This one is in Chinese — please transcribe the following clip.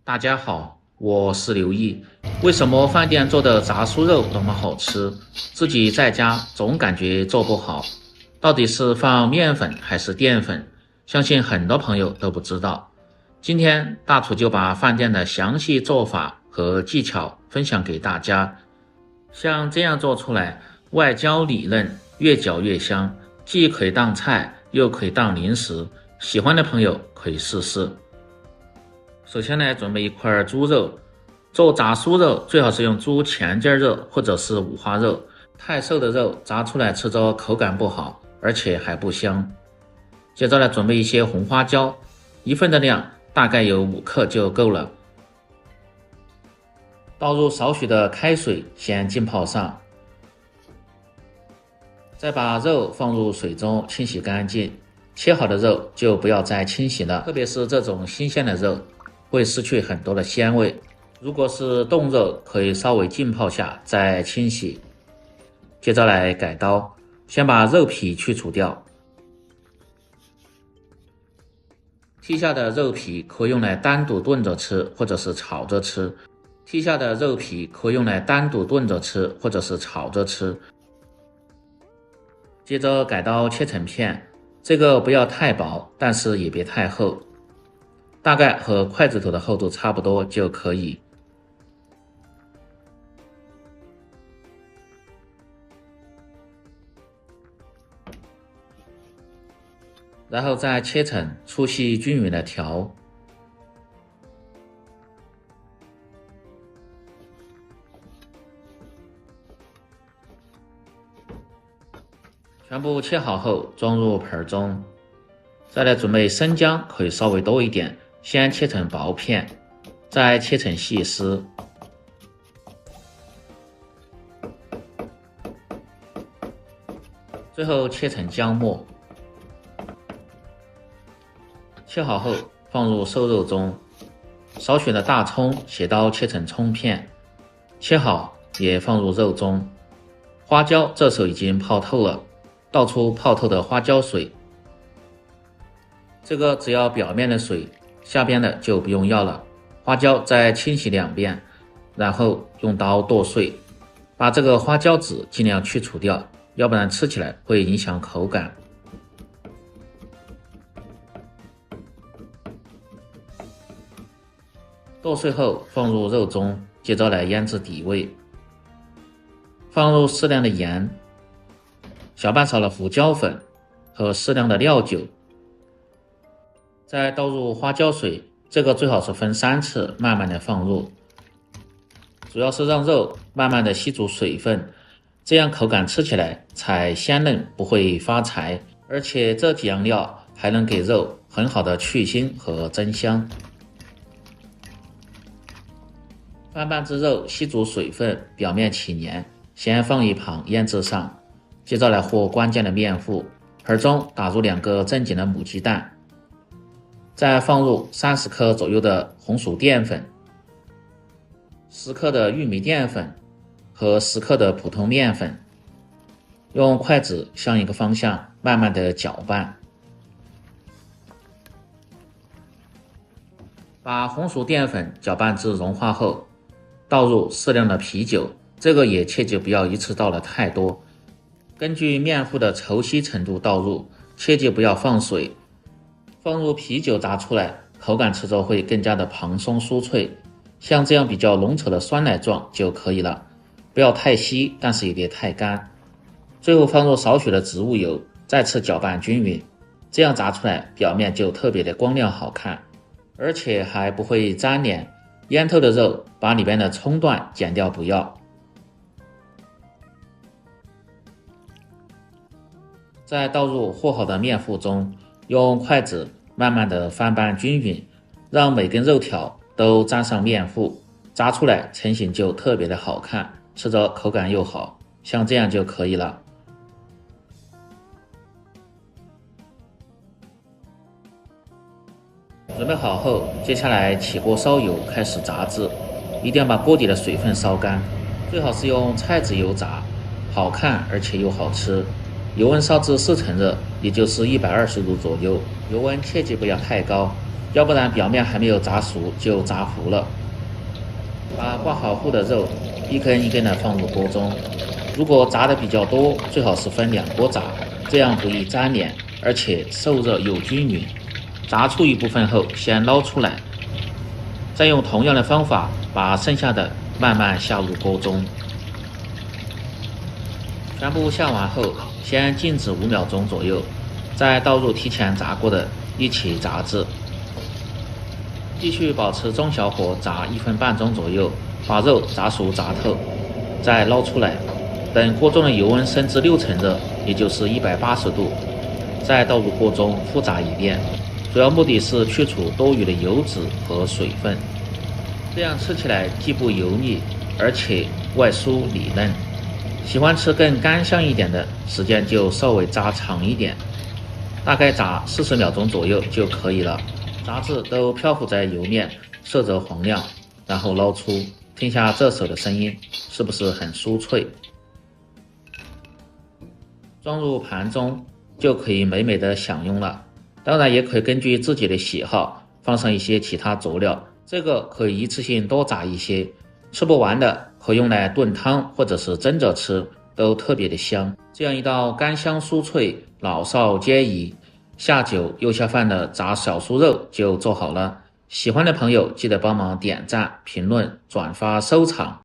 大家好，我是刘毅。为什么饭店做的炸酥肉那么好吃，自己在家总感觉做不好？到底是放面粉还是淀粉？相信很多朋友都不知道。今天大厨就把饭店的详细做法和技巧分享给大家。像这样做出来，外焦里嫩，越嚼越香，既可以当菜，又可以当零食。喜欢的朋友可以试试。首先呢，准备一块猪肉，做炸酥肉最好是用猪前筋肉或者是五花肉，太瘦的肉炸出来吃着口感不好，而且还不香。接着呢，准备一些红花椒，1份的量大概有5克就够了。倒入少许的开水，先浸泡上，再把肉放入水中清洗干净。切好的肉就不要再清洗了，特别是这种新鲜的肉会失去很多的鲜味。如果是冻肉，可以稍微浸泡下再清洗。接着来改刀，先把肉皮去除掉。剔下的肉皮可用来单独炖着吃，或者是炒着吃。接着改刀切成片，这个不要太薄，但是也别太厚，大概和筷子头的厚度差不多就可以。然后再切成粗细均匀的条。全部切好后装入盆中。再来准备生姜，可以稍微多一点，先切成薄片，再切成细丝。最后切成姜末。切好后放入瘦肉中，少许的大葱斜刀切成葱片，切好也放入肉中。花椒这时候已经泡透了，倒出泡透的花椒水，这个只要表面的水，下边的就不用要了。花椒再清洗2遍，然后用刀剁碎，把这个花椒籽尽量去除掉，要不然吃起来会影响口感。剁碎后放入肉中，接着来腌制底味，放入适量的盐，小半勺的胡椒粉和适量的料酒，再倒入花椒水，这个最好是分3次慢慢的放入，主要是让肉慢慢的吸足水分，这样口感吃起来才鲜嫩，不会发柴，而且这几样料还能给肉很好的去腥和增香。翻拌至肉吸足水分，表面起黏，先放一旁腌制上。接着来和关键的面糊，盆中打入2个正经的母鸡蛋，再放入30克左右的红薯淀粉，10克的玉米淀粉和10克的普通面粉，用筷子向一个方向慢慢的搅拌。把红薯淀粉搅拌至融化后，倒入适量的啤酒，这个也切记不要一次倒了太多，根据面糊的稠稀程度倒入，切记不要放水。放入啤酒炸出来，口感吃着会更加的蓬松酥脆，像这样比较浓稠的酸奶状就可以了，不要太稀，但是也别太干。最后放入少许的植物油，再次搅拌均匀，这样炸出来表面就特别的光亮好看，而且还不会粘连。腌透的肉把里边的葱段剪掉不要。再倒入和好的面糊中，用筷子慢慢的翻拌均匀，让每根肉条都沾上面糊，炸出来成型就特别的好看，吃着口感又好，像这样就可以了。准备好后，接下来起锅烧油，开始炸制，一定要把锅底的水分烧干，最好是用菜籽油炸，好看而且又好吃。油温烧至4成热，也就是120度左右，油温切记不要太高，要不然表面还没有炸熟就炸糊了。把挂好糊的肉一根一根的放入锅中，如果炸的比较多，最好是分2锅炸，这样不易粘连，而且受热又均匀。炸出一部分后，先捞出来，再用同样的方法把剩下的慢慢下入锅中。全部下完后，先静止5秒钟左右，再倒入提前炸过的一起炸至。继续保持中小火炸1分半钟左右，把肉炸熟炸透，再捞出来。等锅中的油温升至60%热，也就是180度，再倒入锅中复炸一遍。主要目的是去除多余的油脂和水分，这样吃起来既不油腻，而且外酥里嫩。喜欢吃更干香一点的，时间就稍微炸长一点，大概炸40秒钟左右就可以了。炸至都漂浮在油面，色泽黄亮，然后捞出，听下这时候的声音，是不是很酥脆？装入盘中就可以美美的享用了。当然也可以根据自己的喜好放上一些其他佐料，这个可以一次性多炸一些，吃不完的可用来炖汤或者是蒸着吃，都特别的香。这样一道干香酥脆，老少皆宜，下酒又下饭的炸小酥肉就做好了。喜欢的朋友记得帮忙点赞、评论、转发、收藏。